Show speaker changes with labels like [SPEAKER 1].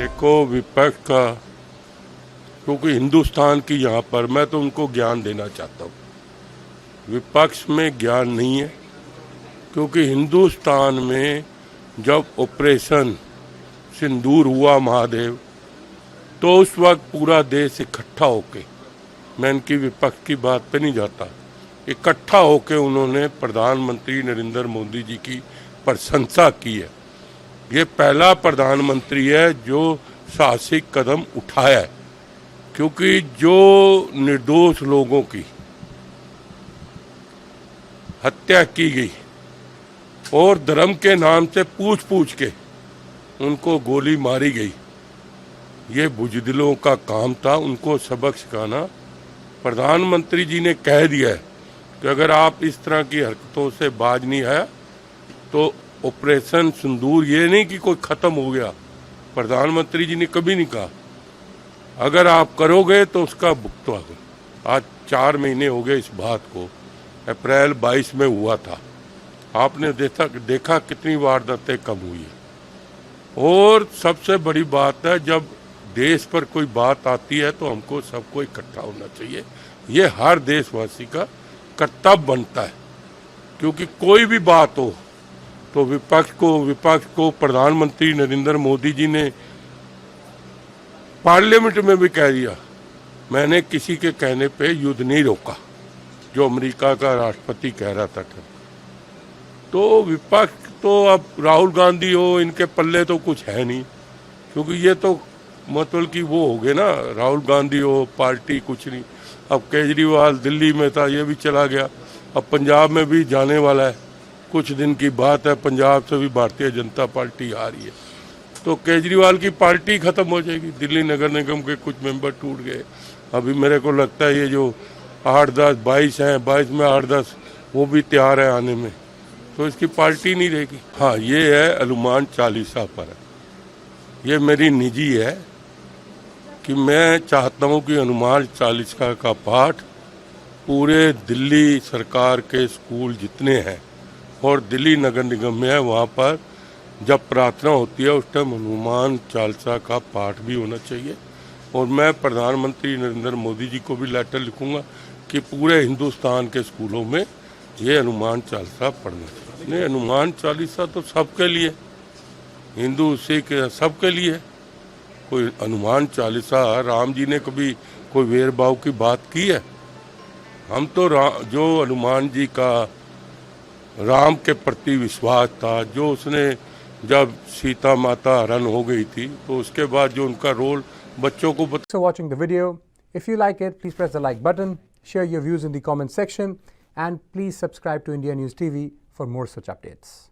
[SPEAKER 1] देखो विपक्ष का, क्योंकि हिंदुस्तान की यहाँ पर मैं तो उनको ज्ञान देना चाहता हूँ। विपक्ष में ज्ञान नहीं है, क्योंकि हिंदुस्तान में जब ऑपरेशन सिंदूर हुआ महादेव, तो उस वक्त पूरा देश इकट्ठा होके, मैं इनकी विपक्ष की बात पे नहीं जाता, इकट्ठा होके उन्होंने प्रधानमंत्री नरेंद्र मोदी जी की प्रशंसा की है। ये पहला प्रधानमंत्री है जो साहसिक कदम उठाया है, क्योंकि जो निर्दोष लोगों की हत्या की गई और धर्म के नाम से पूछ पूछ के उनको गोली मारी गई, ये बुजदिलों का काम था उनको सबक सिखाना। प्रधानमंत्री जी ने कह दिया है कि अगर आप इस तरह की हरकतों से बाज नहीं आया तो ऑपरेशन सिंदूर, ये नहीं कि कोई खत्म हो गया, प्रधानमंत्री जी ने कभी नहीं कहा, अगर आप करोगे तो उसका भुगतान होगा। आज 4 महीने हो गए इस बात को, अप्रैल 22 में हुआ था, आपने देखा कितनी वारदातें कम हुई है। और सबसे बड़ी बात है, जब देश पर कोई बात आती है तो हमको सबको इकट्ठा होना चाहिए, ये हर देशवासी का कर्तव्य बनता है। क्योंकि कोई भी बात हो तो विपक्ष को प्रधानमंत्री नरेंद्र मोदी जी ने पार्लियामेंट में भी कह दिया, मैंने किसी के कहने पे युद्ध नहीं रोका, जो अमेरिका का राष्ट्रपति कह रहा था। तो विपक्ष तो अब राहुल गांधी हो, इनके पल्ले तो कुछ है नहीं, क्योंकि ये तो मतलब कि वो हो गए ना, राहुल गांधी हो, पार्टी कुछ नहीं। अब केजरीवाल दिल्ली में था, ये भी चला गया, अब पंजाब में भी जाने वाला है, कुछ दिन की बात है, पंजाब से भी भारतीय जनता पार्टी आ रही है, तो केजरीवाल की पार्टी खत्म हो जाएगी। दिल्ली नगर निगम के कुछ मेंबर टूट गए, अभी मेरे को लगता है ये जो 8-10 22 हैं, 22 में 8-10 वो भी तैयार है आने में, तो इसकी पार्टी नहीं रहेगी। हाँ, ये है हनुमान चालीसा पर है, ये मेरी निजी है कि मैं चाहता हूँ कि हनुमान चालीसा का पाठ पूरे दिल्ली सरकार के स्कूल जितने हैं और दिल्ली नगर निगम में है, वहाँ पर जब प्रार्थना होती है उस टाइम हनुमान चालीसा का पाठ भी होना चाहिए। और मैं प्रधानमंत्री नरेंद्र मोदी जी को भी लेटर लिखूंगा कि पूरे हिंदुस्तान के स्कूलों में ये हनुमान चालीसा पढ़ना चाहिए। नहीं, हनुमान चालीसा तो सबके लिए, हिंदू सिख सबके लिए। कोई हनुमान चालीसा, राम जी ने कभी कोई भेदभाव की बात की है? हम तो जो हनुमान जी का राम के प्रति विश्वास था, जो उसने जब सीता माता हरण हो गई थी तो उसके बाद जो उनका रोल बच्चों को
[SPEAKER 2] So watching the video, if you like it, please press the like button, share your views in the comment section, and please subscribe to India News TV for more such updates.